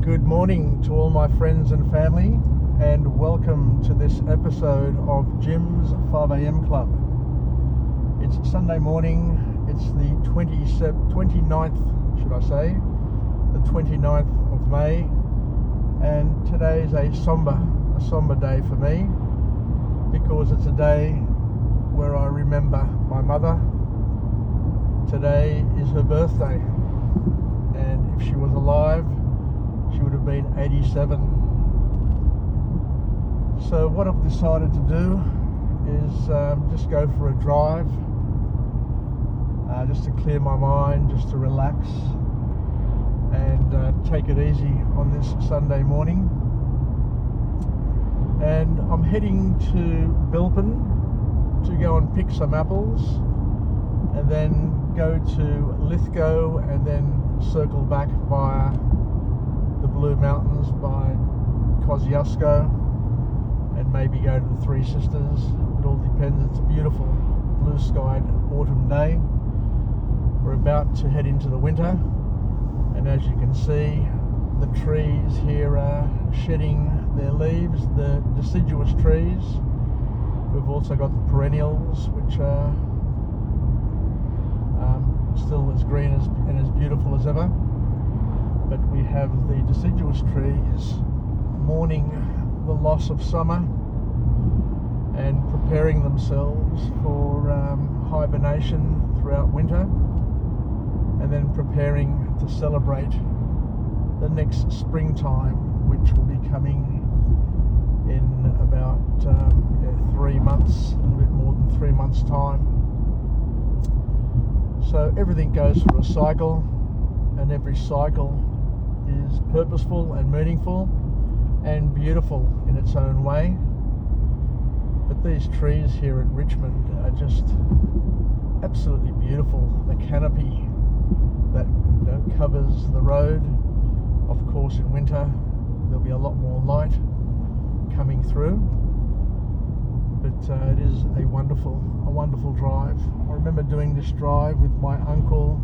Good morning to all my friends and family, and welcome to this episode of Jim's 5am Club. It's Sunday morning, it's the 29th, should I say, the 29th of May, and today is a somber day for me, because it's a day where I remember my mother. Today is her birthday, and if she was alive, she would have been 87. So what I've decided to do is just go for a drive, just to clear my mind, just to relax and take it easy on this Sunday morning. And I'm heading to Bilpin to go and pick some apples, and then go to Lithgow, and then circle back via the Blue Mountains by Kosciuszko, and maybe go to the Three Sisters. It all depends. It's a beautiful blue-skied autumn day. We're about to head into the winter, and as you can see, the trees here are shedding their leaves, the deciduous trees. We've also got the perennials, which are still as green and as beautiful as ever. But we have the deciduous trees mourning the loss of summer and preparing themselves for hibernation throughout winter, and then preparing to celebrate the next springtime, which will be coming in about 3 months, a little bit more than 3 months' time. So everything goes through a cycle, and every cycle is purposeful and meaningful and beautiful in its own way. But these trees here at Richmond are just absolutely beautiful. The canopy that covers the road. Of course, in winter there'll be a lot more light coming through, but it is a wonderful drive. I remember doing this drive with my uncle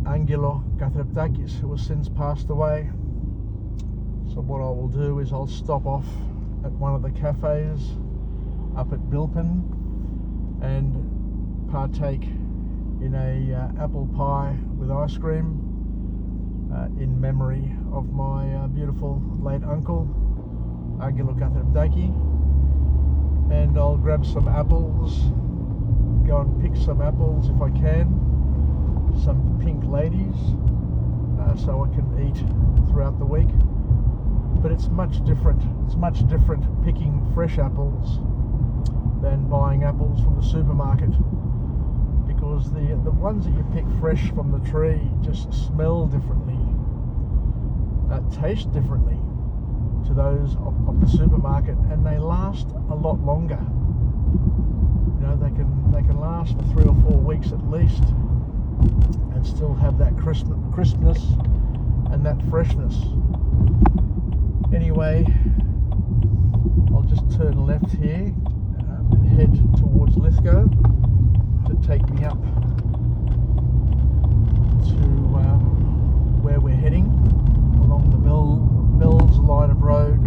Angelo Gathreptakis, who has since passed away. So what I will do is I'll stop off at one of the cafes up at Bilpin and partake in a apple pie with ice cream in memory of my beautiful late uncle Angelo Gathreptakis. And I'll grab some apples, go and pick some apples if I can, some pink ladies, so I can eat throughout the week. But it's much different picking fresh apples than buying apples from the supermarket, because the ones that you pick fresh from the tree just smell differently, taste differently to those of the supermarket, and they last a lot longer. They can last for 3 or 4 weeks at least, and still have that crispness and that freshness. Anyway, I'll just turn left here and head towards Lithgow to take me up to where we're heading along the Bells line of road.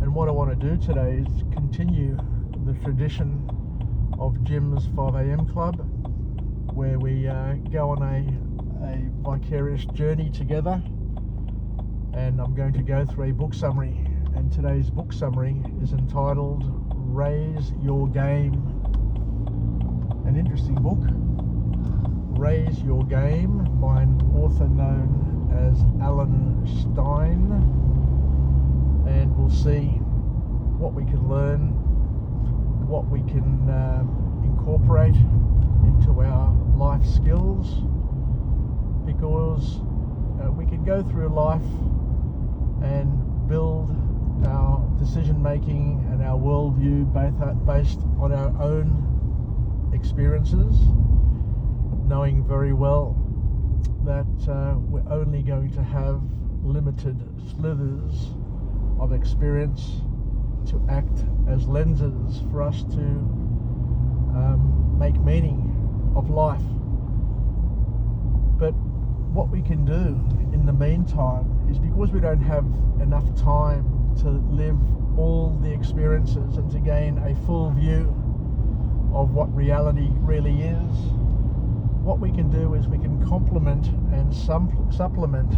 And what I want to do today is continue the tradition of Jim's 5am Club, where we go on a vicarious journey together, and I'm going to go through a book summary, and today's book summary is entitled Raise Your Game. An interesting book, Raise Your Game, by an author known as Alan Stein, and we'll see what we can learn, what we can incorporate into our life skills, because we can go through life and build our decision making and our worldview based on our own experiences, knowing very well that we're only going to have limited slithers of experience to act as lenses for us to make meaning of life. But what we can do in the meantime is, because we don't have enough time to live all the experiences and to gain a full view of what reality really is, what we can do is we can complement and supplement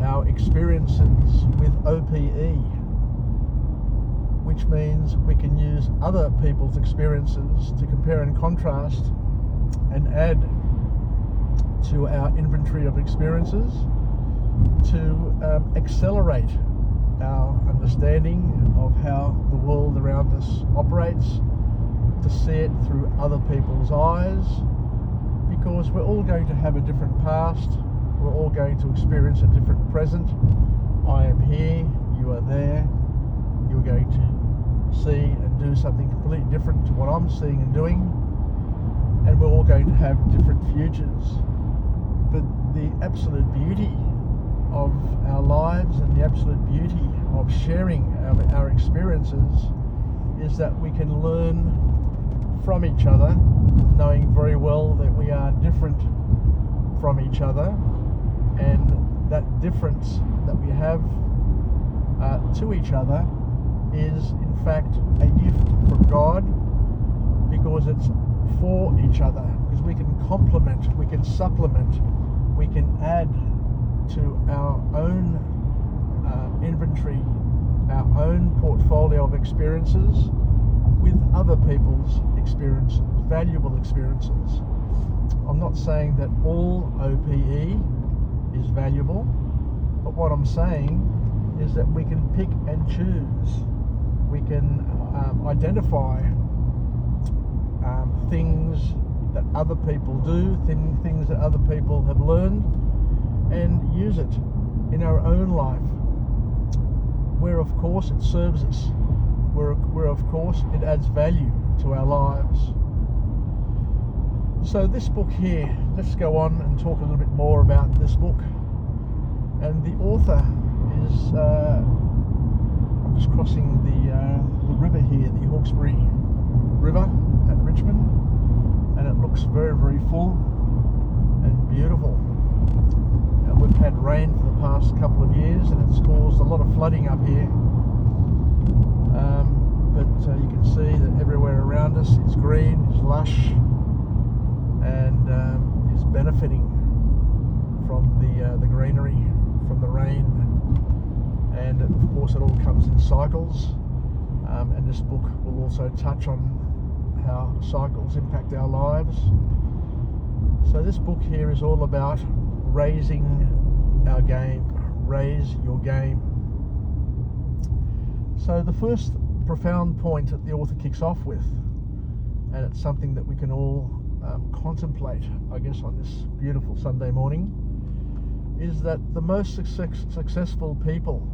our experiences with OPE, which means we can use other people's experiences to compare and contrast and add to our inventory of experiences to accelerate our understanding of how the world around us operates, to see it through other people's eyes, because we're all going to have a different past, we're all going to experience a different present. I am here, you are there, you're going to see and do something completely different to what I'm seeing and doing, and we're all going to have different futures. But the absolute beauty of our lives and the absolute beauty of sharing our experiences is that we can learn from each other, knowing very well that we are different from each other, and that difference that we have to each other is in fact a gift from God, because it's for each other, because we can complement, we can supplement, we can add to our own inventory, our own portfolio of experiences with other people's experiences, valuable experiences. I'm not saying that all OPE is valuable, but what I'm saying is that we can pick and choose. We can identify things that other people do, things that other people have learned, and use it in our own life, where of course it serves us, where of course it adds value to our lives. So this book here, let's go on and talk a little bit more about this book. And the author is, I'm just crossing the river here, the Hawkesbury River at Richmond, and it looks very, very full and beautiful. We've had rain for the past couple of years, and it's caused a lot of flooding up here. But you can see that everywhere around us is green, is lush, and is benefiting from the greenery, from the rain. And of course, it all comes in cycles. And this book will also touch on how cycles impact our lives. So this book here is all about raising our game. Raise your game. So the first profound point that the author kicks off with, and it's something that we can all contemplate, I guess, on this beautiful Sunday morning, is that the most successful people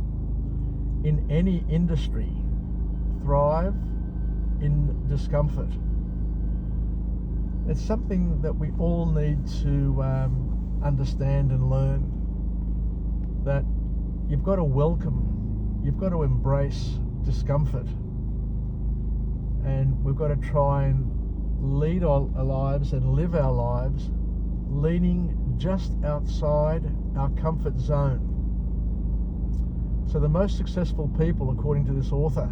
in any industry thrive in discomfort. It's something that we all need to understand and learn, that you've got to welcome, you've got to embrace discomfort, and we've got to try and lead our lives and live our lives leaning just outside our comfort zone. So the most successful people, according to this author,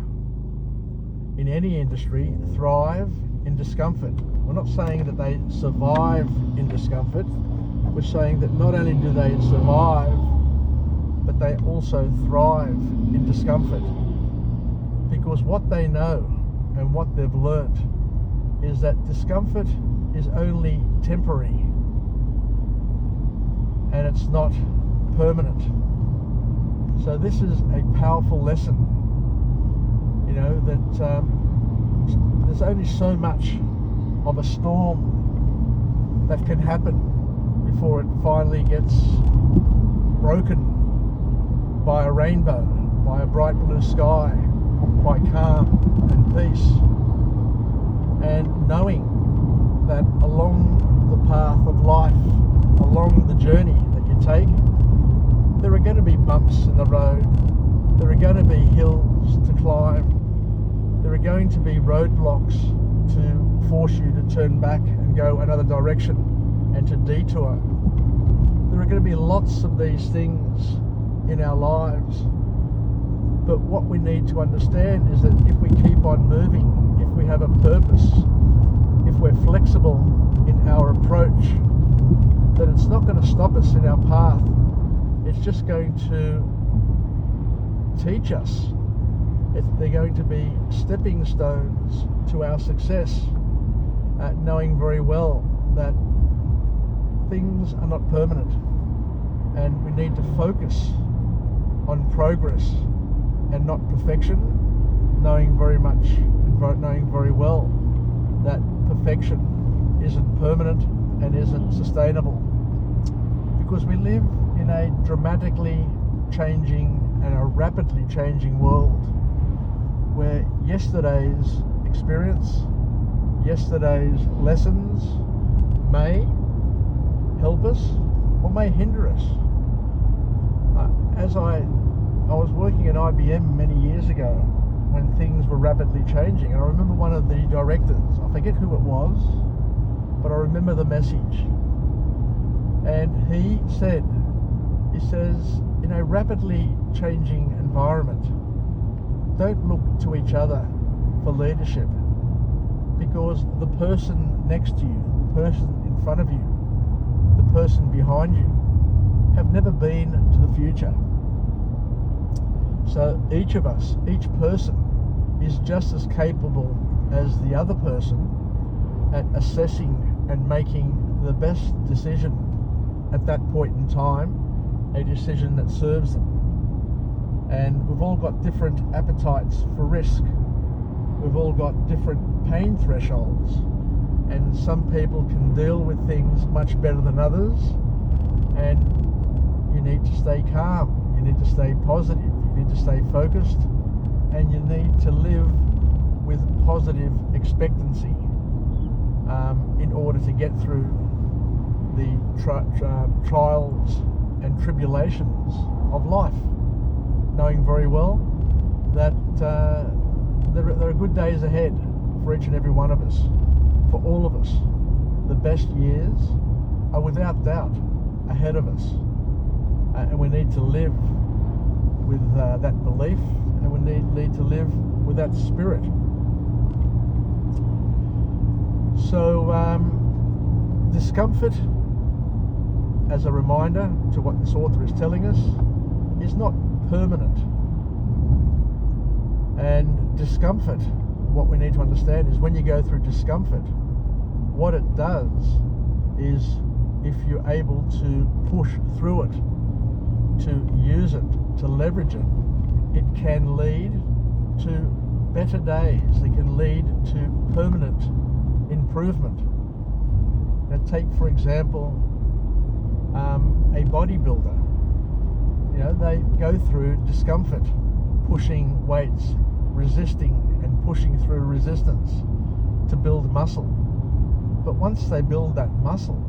in any industry thrive in discomfort. We're not saying that they survive in discomfort. We're saying that not only do they survive, but they also thrive in discomfort, because what they know and what they've learnt is that discomfort is only temporary, and it's not permanent. So this is a powerful lesson, you know, that there's only so much of a storm that can happen before it finally gets broken by a rainbow, by a bright blue sky, by calm and peace. And knowing that along the path of life, along the journey that you take, there are going to be bumps in the road, there are going to be hills to climb, there are going to be roadblocks to force you to turn back and go another direction and to detour. are going to be lots of these things in our lives, but what we need to understand is that if we keep on moving, if we have a purpose, if we're flexible in our approach, that it's not going to stop us in our path. It's just going to teach us. They're going to be stepping stones to our success, knowing very well that things are not permanent, and we need to focus on progress and not perfection, knowing very well that perfection isn't permanent and isn't sustainable, because we live in a dramatically changing and a rapidly changing world where yesterday's experience, yesterday's lessons may help us or may hinder us. As I was working at IBM many years ago when things were rapidly changing, and I remember one of the directors, I forget who it was, but I remember the message, and he says, in a rapidly changing environment, don't look to each other for leadership, because the person next to you, the person in front of you, the person behind you have never been to the future. So each of us, each person is just as capable as the other person at assessing and making the best decision at that point in time, a decision that serves them. And we've all got different appetites for risk. We've all got different pain thresholds, and some people can deal with things much better than others, and you need to stay calm, you need to stay positive, you need to stay focused, and you need to live with positive expectancy in order to get through the trials and tribulations of life, knowing very well that there are good days ahead for each and every one of us, for all of us. The best years are without doubt ahead of us, and we need to live with that belief, and we need to live with that spirit. So discomfort, as a reminder to what this author is telling us, is not permanent. And discomfort, what we need to understand is when you go through discomfort, what it does is, if you're able to push through it, to use it, to leverage it, it can lead to better days. It can lead to permanent improvement. Now take, for example, a bodybuilder. You know, they go through discomfort, pushing weights, resisting and pushing through resistance to build muscle. But once they build that muscle,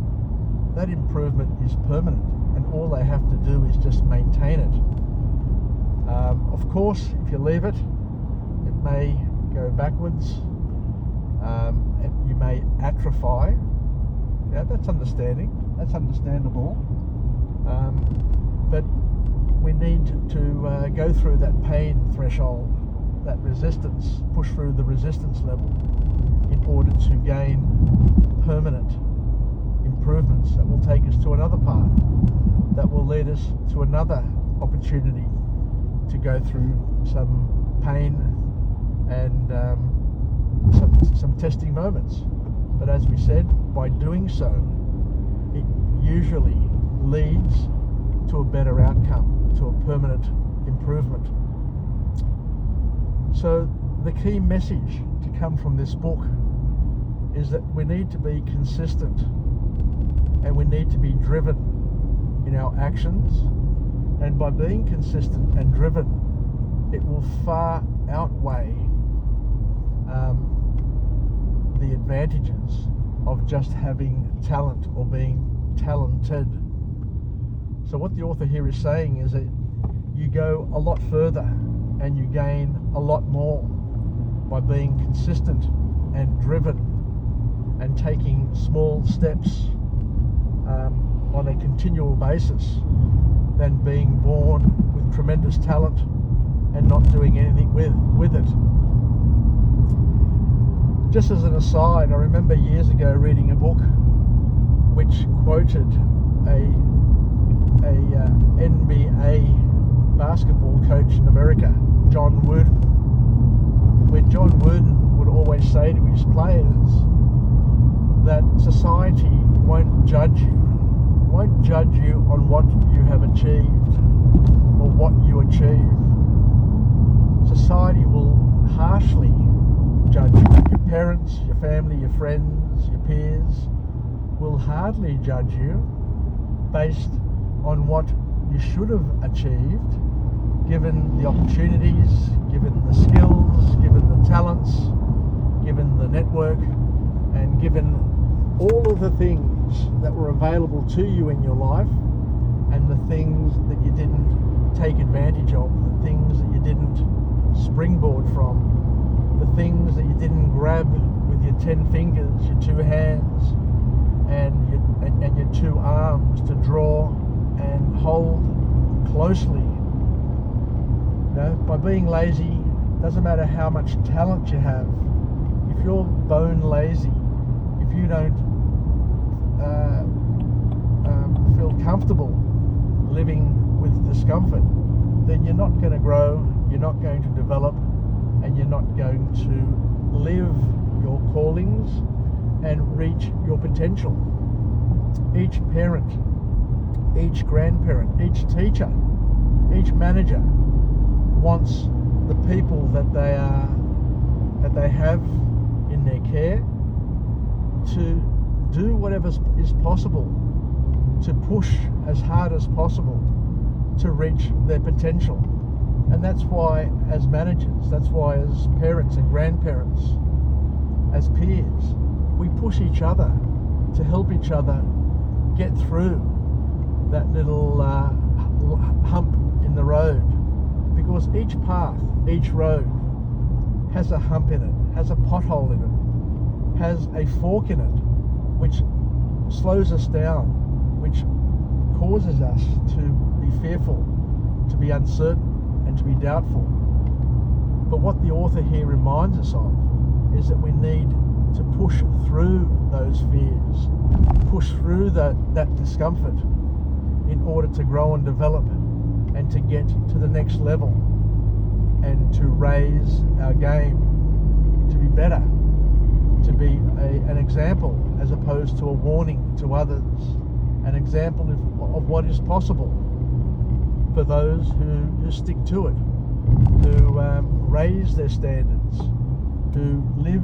that improvement is permanent, and all they have to do is just maintain it. Of course, if you leave it, it may go backwards. You may atrophy. Yeah, that's understandable. But we need to go through that pain threshold, that resistance, push through the resistance level in order to gain permanent improvements that will take us to another path, that will lead us to another opportunity to go through some pain and some testing moments. But as we said, by doing so, it usually leads to a better outcome, to a permanent improvement. So the key message to come from this book is that we need to be consistent, and we need to be driven in our actions, and by being consistent and driven, it will far outweigh the advantages of just having talent or being talented. So what the author here is saying is that you go a lot further and you gain a lot more by being consistent and driven and taking small steps on on a continual basis than being born with tremendous talent and not doing anything with it. Just as an aside, I remember years ago reading a book which quoted a NBA basketball coach in America, John Wooden, where John Wooden would always say to his players that society won't judge you on what you have achieved or what you achieve. Society will harshly judge you. Your parents, your family, your friends, your peers will hardly judge you based on what you should have achieved, given the opportunities, given the skills, given the talents, given the network, and given all of the things that were available to you in your life, and the things that you didn't take advantage of, the things that you didn't springboard from, the things that you didn't grab with your 10 fingers, your 2 hands, and your 2 arms to draw and hold closely. You know, by being lazy, doesn't matter how much talent you have. If you're bone lazy, if you don't feel comfortable living with discomfort, then you're not going to grow, you're not going to develop, and you're not going to live your callings and reach your potential. Each parent, each grandparent, each teacher, each manager wants the people that they have in their care to do whatever is possible, to push as hard as possible to reach their potential. And that's why, as managers, that's why as parents and grandparents, as peers, we push each other to help each other get through that little hump in the road, because each path, each road has a hump in it, has a pothole in it, has a fork in it, which slows us down, which causes us to be fearful, to be uncertain, and to be doubtful. But what the author here reminds us of is that we need to push through those fears, push through that discomfort in order to grow and develop and to get to the next level and to raise our game, to be better, to be an example as opposed to a warning to others, an example of what is possible for those who stick to it, who raise their standards, who live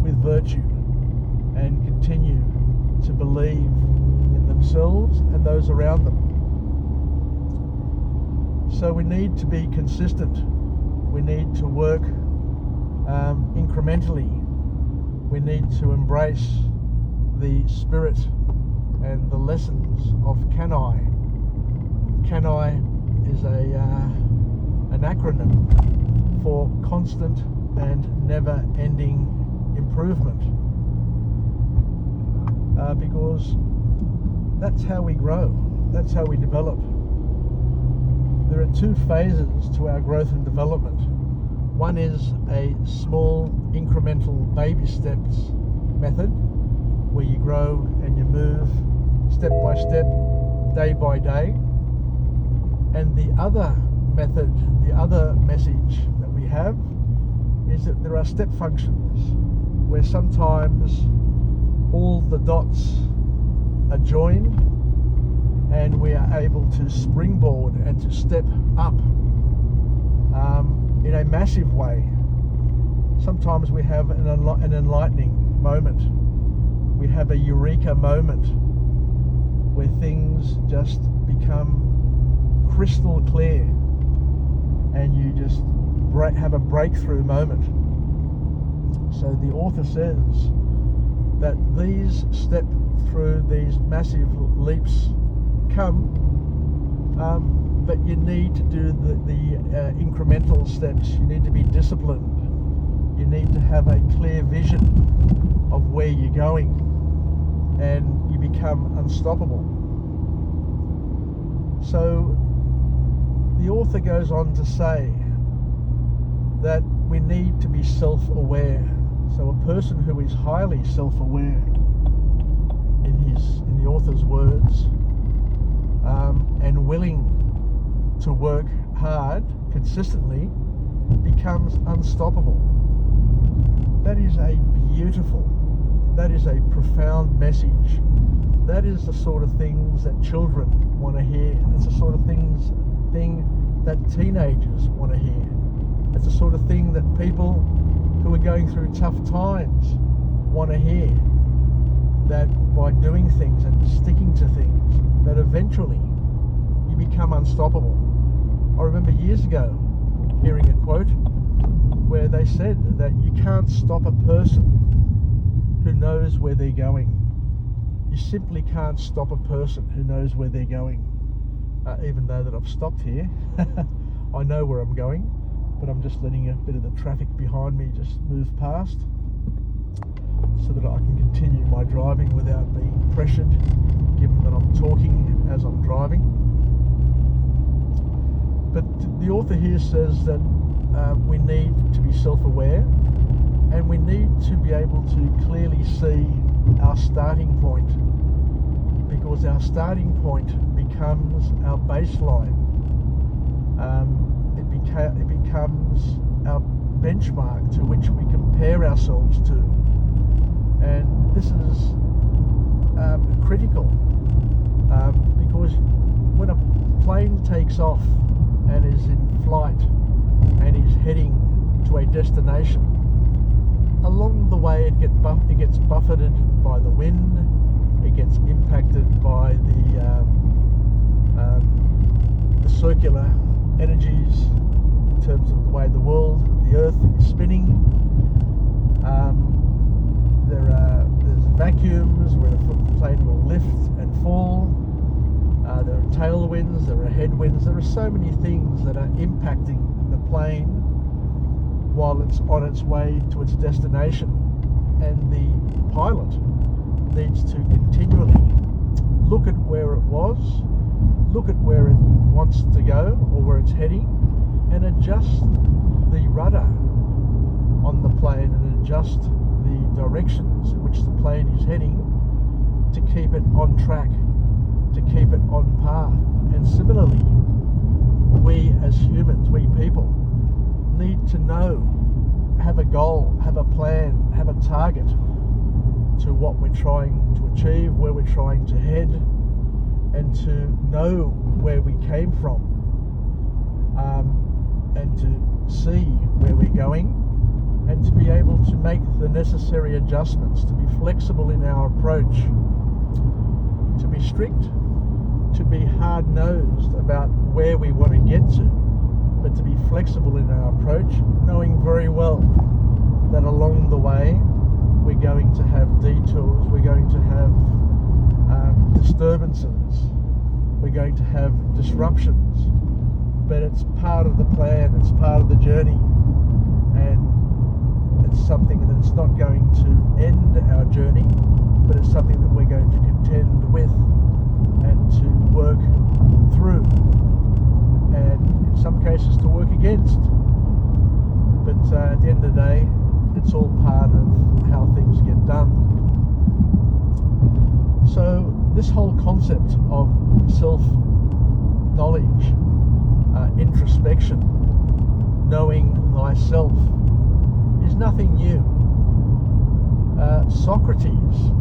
with virtue and continue to believe in themselves and those around them. So we need to be consistent. We need to work incrementally. We need to embrace the spirit and the lessons of Can I. Can I is an acronym for constant and never-ending improvement, because that's how we grow, that's how we develop. There are 2 phases to our growth and development. One is a small incremental baby steps method, where you grow and you move step by step, day by day. And the other method, the other message that we have is that there are step functions where sometimes all the dots are joined and we are able to springboard and to step up in a massive way. Sometimes we have an enlightening moment. We have a eureka moment where things just become crystal clear and you just have a breakthrough moment. So the author says that these step through these massive leaps come, but you need to do the incremental steps. You need to be disciplined. You need to have a clear vision of where you're going, and you become unstoppable. So the author goes on to say that we need to be self-aware. So a person who is highly self-aware, in the author's words, and willing to work hard consistently, becomes unstoppable. That is a profound message. That is the sort of things that children want to hear. It's the sort of thing that teenagers want to hear. It's the sort of thing that people who are going through tough times want to hear. That by doing things and sticking to things, that eventually you become unstoppable. I remember years ago hearing a quote where they said that you can't stop a person who knows where they're going. You simply can't stop a person who knows where they're going. Even though that I've stopped here, I know where I'm going, but I'm just letting a bit of the traffic behind me just move past so that I can continue my driving without being pressured, given that I'm talking as I'm driving. But the author here says that we need to be self-aware, and we need to be able to clearly see our starting point, because our starting point becomes our baseline. It becomes our benchmark to which we compare ourselves to, and this is critical, because when a plane takes off and is in flight and is heading to a destination, along the way it gets buffeted by the wind, it gets impacted by the circular energies in terms of the way the earth is spinning. There's vacuums where the plane will lift and fall. There are tailwinds, there are headwinds, there are so many things that are impacting the plane while it's on its way to its destination, and the pilot needs to continually look at where it was, look at where it wants to go or where it's heading, and adjust the rudder on the plane and adjust the directions in which the plane is heading to keep it on track, to keep it on path. And similarly, we as humans, we people, need to know, have a goal, have a plan, have a target to what we're trying to achieve, where we're trying to head, and to know where we came from, and to see where we're going, and to be able to make the necessary adjustments, to be flexible in our approach, to be strict, to be hard-nosed about where we want to get to, but to be flexible in our approach, knowing very well that along the way we're going to have detours, we're going to have disturbances, we're going to have disruptions, but it's part of the plan, it's part of the journey, and it's something that's not going to end our journey, but it's something that we're going to contend with and to work through, and in some cases to work against. But at the end of the day, it's all part of how things get done. So this whole concept of self-knowledge, introspection, knowing thyself, is nothing new. Socrates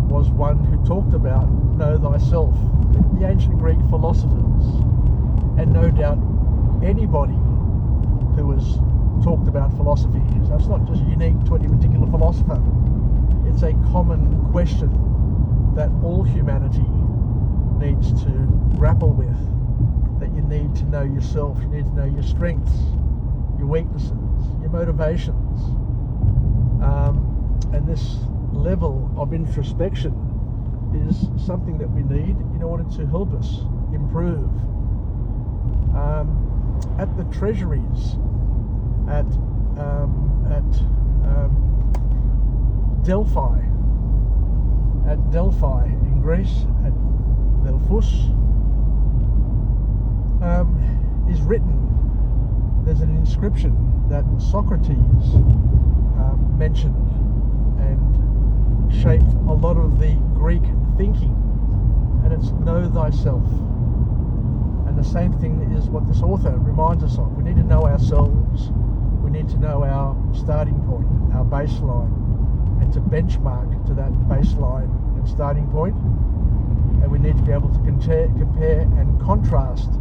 was one who talked about know thyself, the ancient Greek philosophers, and no doubt anybody who has talked about philosophy. So it's not just unique to any particular philosopher. It's a common question that all humanity needs to grapple with, that you need to know yourself, you need to know your strengths, your weaknesses, your motivations, and this level of introspection is something that we need in order to help us improve. At the treasuries at Delphi in Greece, at Delphus, is written. There's an inscription that Socrates mentioned and shaped a lot of the Greek thinking, and it's know thyself. And the same thing is what this author reminds us of. We need to know ourselves, we need to know our starting point, our baseline, and to benchmark to that baseline and starting point. And we need to be able to compare and contrast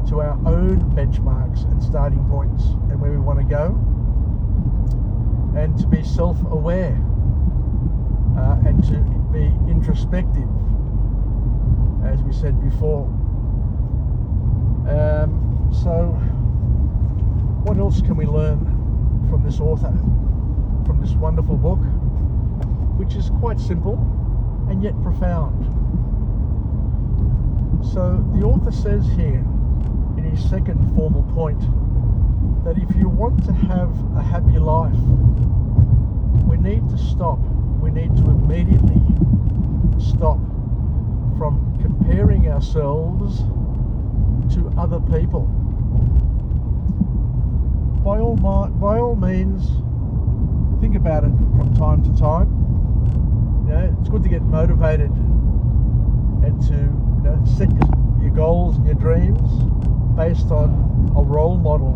to our own benchmarks and starting points and where we want to go, and to be self-aware and to be introspective, as we said before. So what else can we learn from this author, from this wonderful book, which is quite simple and yet profound? So the author says here in his second formal point that if you want to have a happy life, we need to stop. We need to immediately stop from comparing ourselves to other people. By all means, think about it from time to time. You know, it's good to get motivated and to set your goals and your dreams based on a role model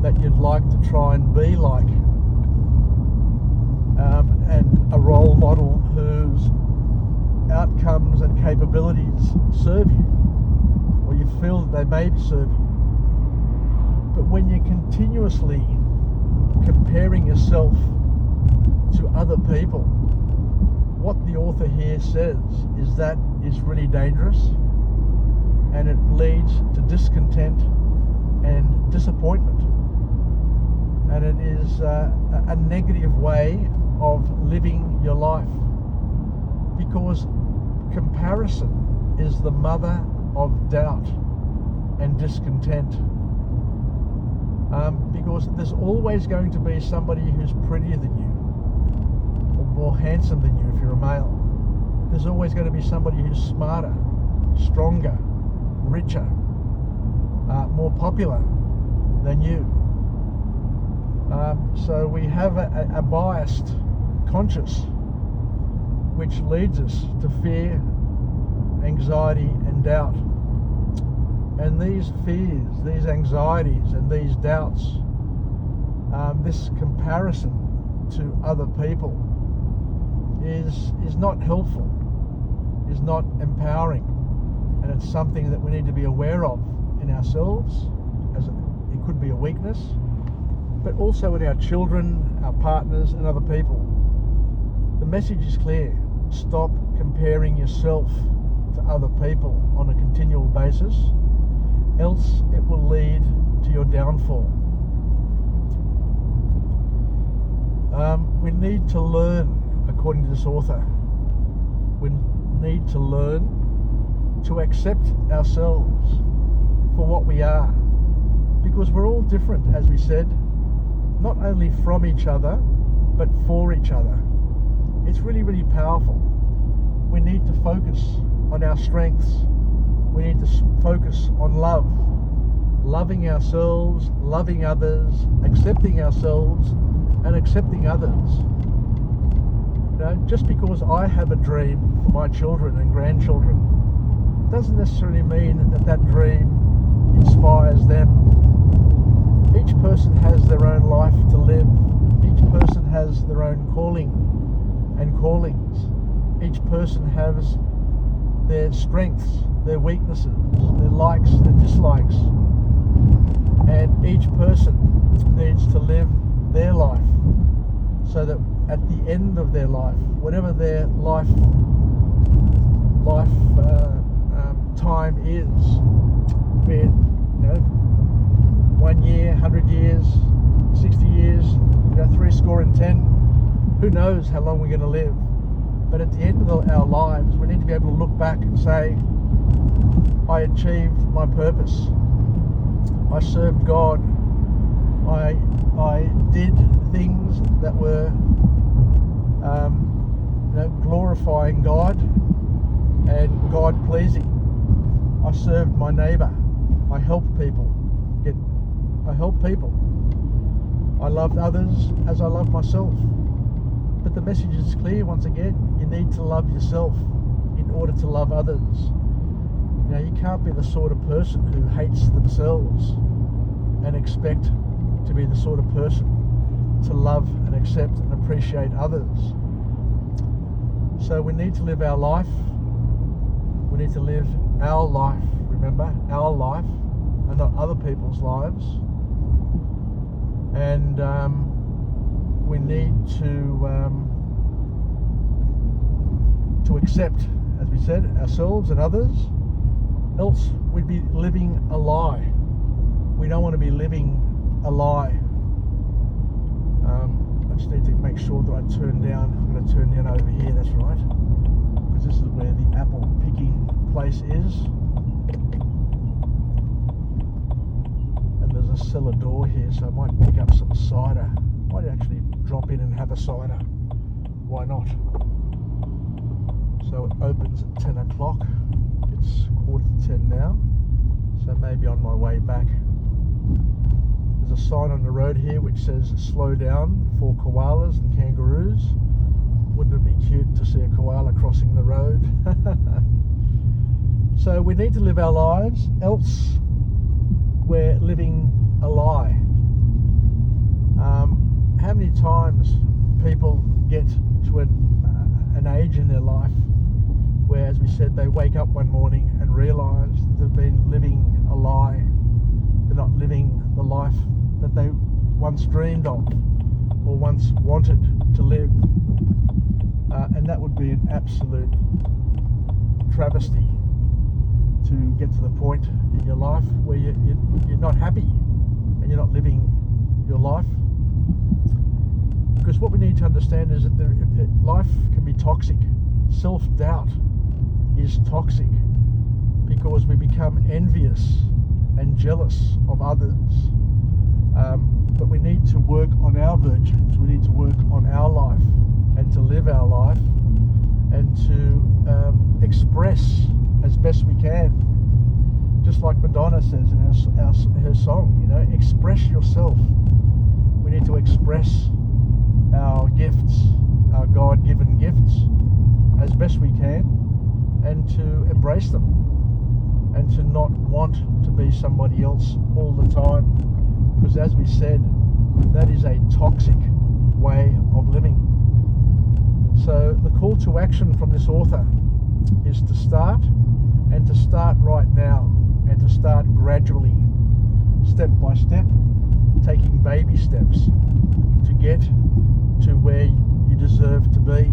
that you'd like to try and be like, and a role model whose outcomes and capabilities serve you, or you feel that they may serve you. But when you're continuously comparing yourself to other people, what the author here says is that is really dangerous, and it leads to discontent and disappointment, and it is a negative way of living your life, because comparison is the mother of doubt and discontent, because there's always going to be somebody who's prettier than you or more handsome than you if you're a male. There's always going to be somebody who's smarter, stronger, richer, more popular than you. So we have a biased conscience which leads us to fear, anxiety and doubt. And these fears, these anxieties and these doubts, this comparison to other people is not helpful, is not empowering, and it's something that we need to be aware of in ourselves, as it could be a weakness, but also in our children, our partners and other people. The message is clear: stop comparing yourself to other people on a continual basis, else it will lead to your downfall. We need to learn, according to this author, we need to learn to accept ourselves for what we are, because we're all different, as we said, not only from each other but for each other. It's really, really powerful. We need to focus on our strengths. We need to focus on love, loving ourselves, loving others, accepting ourselves and accepting others. You know, just because I have a dream for my children and grandchildren doesn't necessarily mean that that dream inspires them. Each person has their own life to live. Each person has their own calling and callings. Each person has their strengths, their weaknesses, their likes, their dislikes, and each person needs to live their life so that at the end of their life, whatever their life time is, be it 1 year, 100 years, 60 years, 70, who knows how long we're going to live. But at the end of our lives, we need to be able to look back and say, I achieved my purpose. I served God. I did things that were glorifying God and God pleasing. I served my neighbour. I help people. I help people. I love others as I love myself. But the message is clear once again. You need to love yourself in order to love others. You know, you can't be the sort of person who hates themselves and expect to be the sort of person to love and accept and appreciate others. So we need to live our life. We need to live our life, remember, our life, and not other people's lives. And we need to accept, as we said, ourselves and others. Else we'd be living a lie. We don't want to be living a lie. I just need to make sure that I turn down. I'm going to turn down over here, that's right, because this is where the apple picking place is. And there's a cellar door here, so I might pick up some cider. Might actually drop in and have a cider. Why not? So it opens at 10 o'clock. It's 9:45 now, so maybe on my way back. There's a sign on the road here which says slow down for koalas and kangaroos. Wouldn't it be cute to see a koala crossing the road? So we need to live our lives, else we're living a lie. How many times people get to an age in their life where, as we said, they wake up one morning and realise they've been living a lie. They're not living the life that they once dreamed of or once wanted to live. And that would be an absolute travesty to get to the point in your life where you're not happy and you're not living your life. Because what we need to understand is that life can be toxic. Self-doubt is toxic because we become envious and jealous of others. But we need to work on our virtues. We need to work on our life and to live our life and to express as best we can. Just like Madonna says in her song, you know, express yourself. We need to express our gifts, our God-given gifts, as best we can, and to embrace them, and to not want to be somebody else all the time, because as we said, that is a toxic way of living. So the call to action from this author is to start, and to start right now, and to start gradually, step by step, taking baby steps to get to where you deserve to be.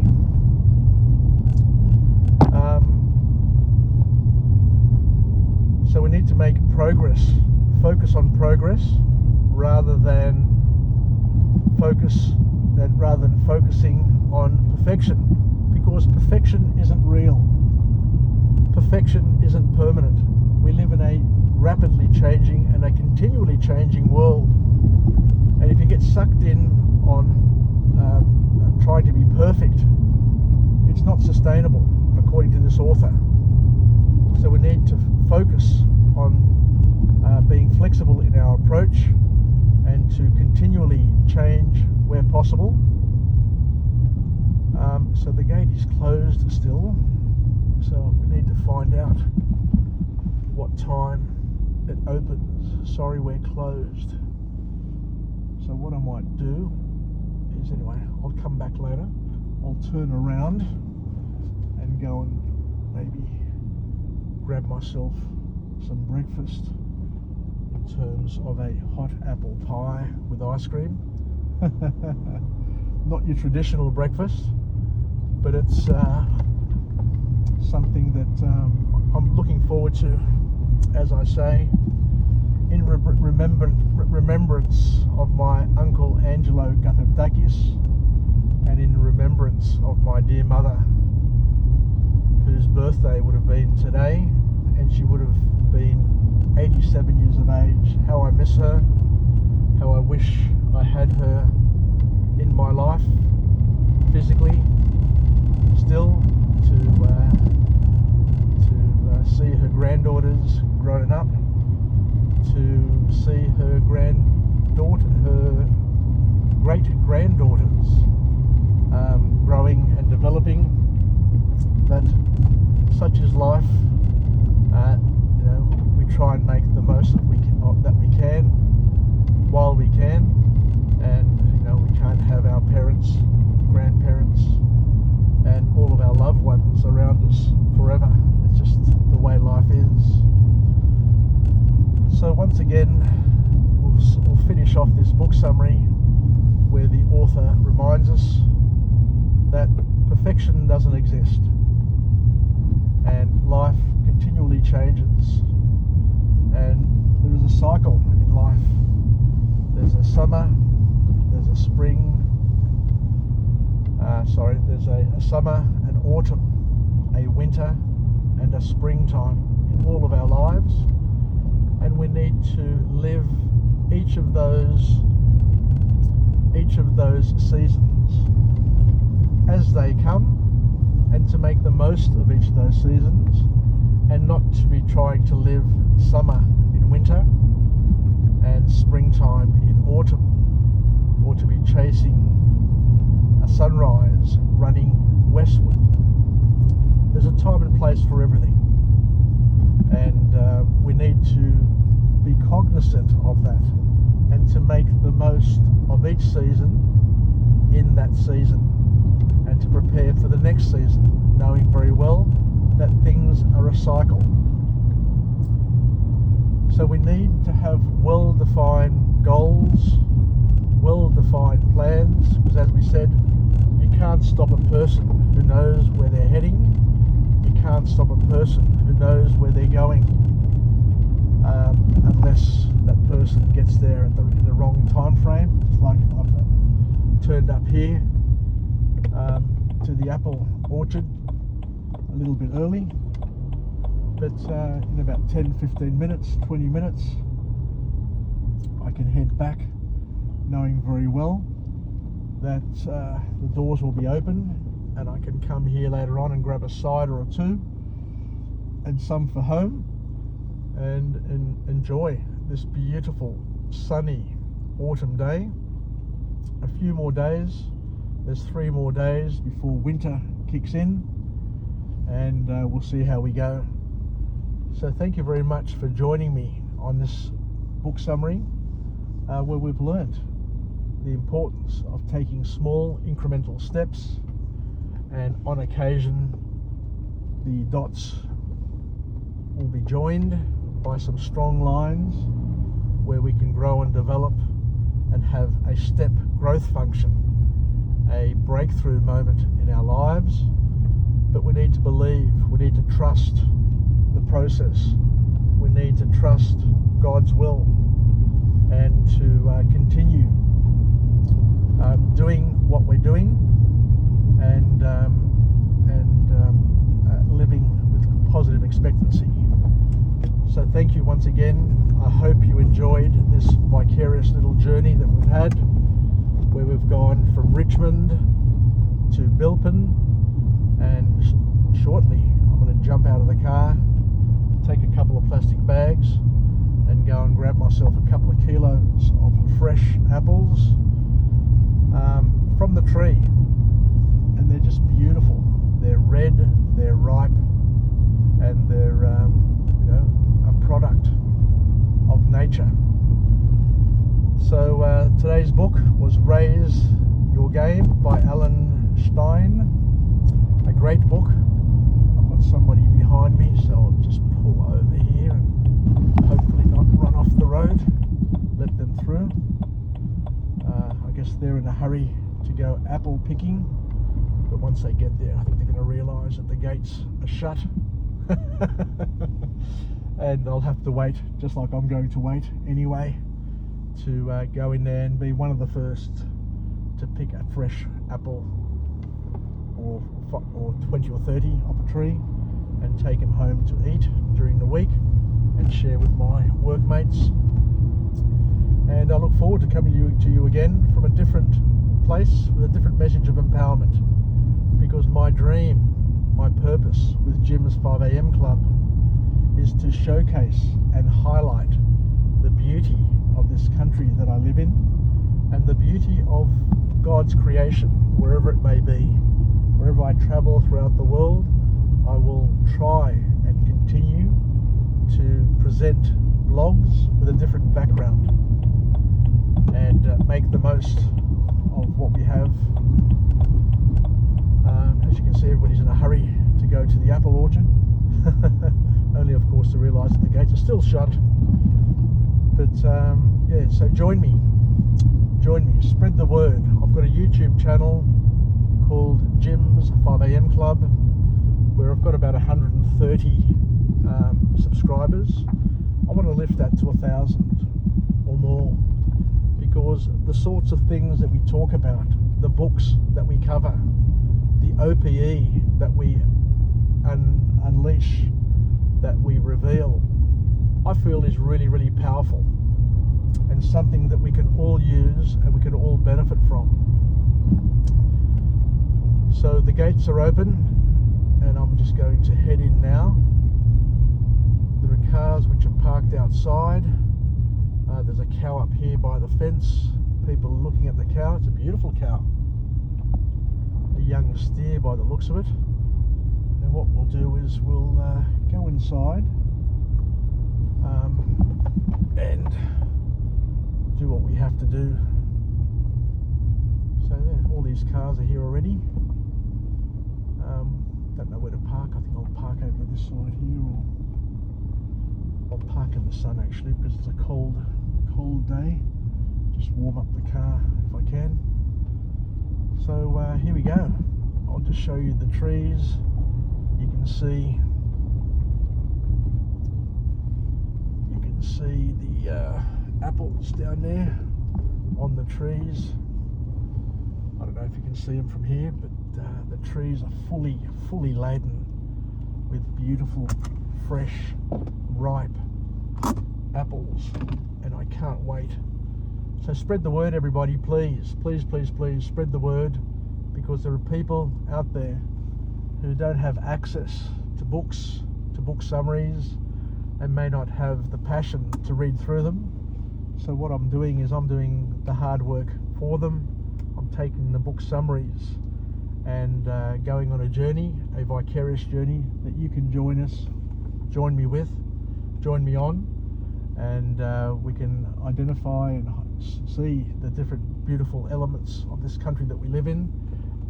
So we need to make progress, focus on progress rather than focusing on perfection, because perfection isn't real. Perfection isn't permanent. We live in a rapidly changing and a continually changing world. And if you get sucked in on trying to be perfect, it's not sustainable, according to this author. So we need to focus on being flexible in our approach and to continually change where possible. So the gate is closed still, so we need to find out what time it opens. Sorry, we're closed. So what I might do is, anyway, I'll come back later. I'll turn around and go and maybe grab myself some breakfast in terms of a hot apple pie with ice cream. Not your traditional breakfast, but it's something that I'm looking forward to, as I say, in remembrance of my uncle Angelo Guthardakis, and in remembrance of my dear mother, whose birthday would have been today, and she would have been 87 years of age. How I miss her, how I wish I had her in my life physically still, to see her granddaughters grown up, to see her great-granddaughters growing and developing. But such is life. We try and make the most that we can while we can, and we can't have our parents, grandparents, and all of our loved ones around us forever. It's just the way life is. So once again, we'll finish off this book summary where the author reminds us that perfection doesn't exist, and life continually changes, and there is a cycle in life. There's a summer, there's a spring, there's a summer, an autumn, a winter, and a springtime in all of our lives, and we need to live each of those seasons as they come, and to make the most of each of those seasons, and not to be trying to live summer in winter and springtime in autumn, or to be chasing a sunrise running westward. There's a time and place for everything, and we need to be cognizant of that, and to make the most of each season in that season, and to prepare for the next season, knowing very well that things are a cycle. So we need to have well-defined goals, well-defined plans, because as we said, you can't stop a person who knows where they're heading. You can't stop a person who knows where they're going, unless that person gets there in the wrong time frame. Just like I've turned up here to the apple orchard a little bit early, but in about 10-15 minutes, 20 minutes, I can head back, knowing very well that the doors will be open, and I can come here later on and grab a cider or two and some for home, and enjoy this beautiful sunny autumn day. A few more days, there's 3 more days before winter kicks in, and we'll see how we go. So thank you very much for joining me on this book summary, where we've learnt the importance of taking small incremental steps, and on occasion the dots will be joined by some strong lines where we can grow and develop and have a step growth function, a breakthrough moment in our lives. But we need to believe, we need to trust the process, we need to trust God's will, and to continue doing what we're doing, and living with positive expectancy. So thank you once again. I hope you enjoyed this vicarious little journey that we've had, where we've gone from Richmond to Bilpin, and shortly I'm going to jump out of the car, take a couple of plastic bags, and go and grab myself a couple of kilos of fresh apples from the tree. And they're just beautiful. They're red, they're ripe, and they're a product of nature. So today's book was Raise Your Game by Alan Stein. A great book. I've got somebody behind me, so I'll just pull over here and hopefully not run off the road. Let them through. I guess they're in a hurry to go apple picking, but once they get there, I think they're going to realise that the gates are shut. And I'll have to wait, just like I'm going to wait anyway, to go in there and be one of the first to pick a fresh apple, or 20 or 30 off a tree, and take them home to eat during the week and share with my workmates. And I look forward to coming to you again from a different place with a different message of empowerment, because my dream, my purpose with Jim's 5am Club is to showcase and highlight beauty of this country that I live in and the beauty of God's creation, wherever it may be. Wherever I travel throughout the world, I will try and continue to present blogs with a different background and make the most of what we have. As you can see, everybody's in a hurry to go to the apple orchard. Only, of course, to realise that the gates are still shut. But yeah, so join me, spread the word. I've got a YouTube channel called Jim's 5am Club, where I've got about 130 subscribers. I want to lift that to 1,000 or more, because the sorts of things that we talk about, the books that we cover, the OPE that we unleash, that we reveal, I feel is really, really powerful and something that we can all use and we can all benefit from. So the gates are open and I'm just going to head in now. There are cars which are parked outside. There's a cow up here by the fence. People are looking at the cow. It's a beautiful cow. A young steer by the looks of it. And what we'll do is we'll go inside and do what we have to do. So there, all these cars are here already. Don't know where to park. I think I'll park over this side here, or I'll park in the sun actually, because it's a cold day. Just warm up the car if I can. So here we go. I'll just show you the trees. You can see the apples down there on the trees. I don't know if you can see them from here, but the trees are fully laden with beautiful, fresh, ripe apples, and I can't wait. So spread the word, everybody, please spread the word, because there are people out there who don't have access to books, to book summaries, and may not have the passion to read through them. So what I'm doing is I'm doing the hard work for them. I'm taking the book summaries and going on a journey, a vicarious journey that you can join me on, and we can identify and see the different beautiful elements of this country that we live in,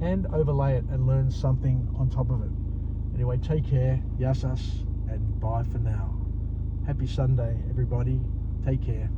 and overlay it and learn something on top of it. Anyway, take care, yasas, and bye for now. Happy Sunday, everybody. Take care.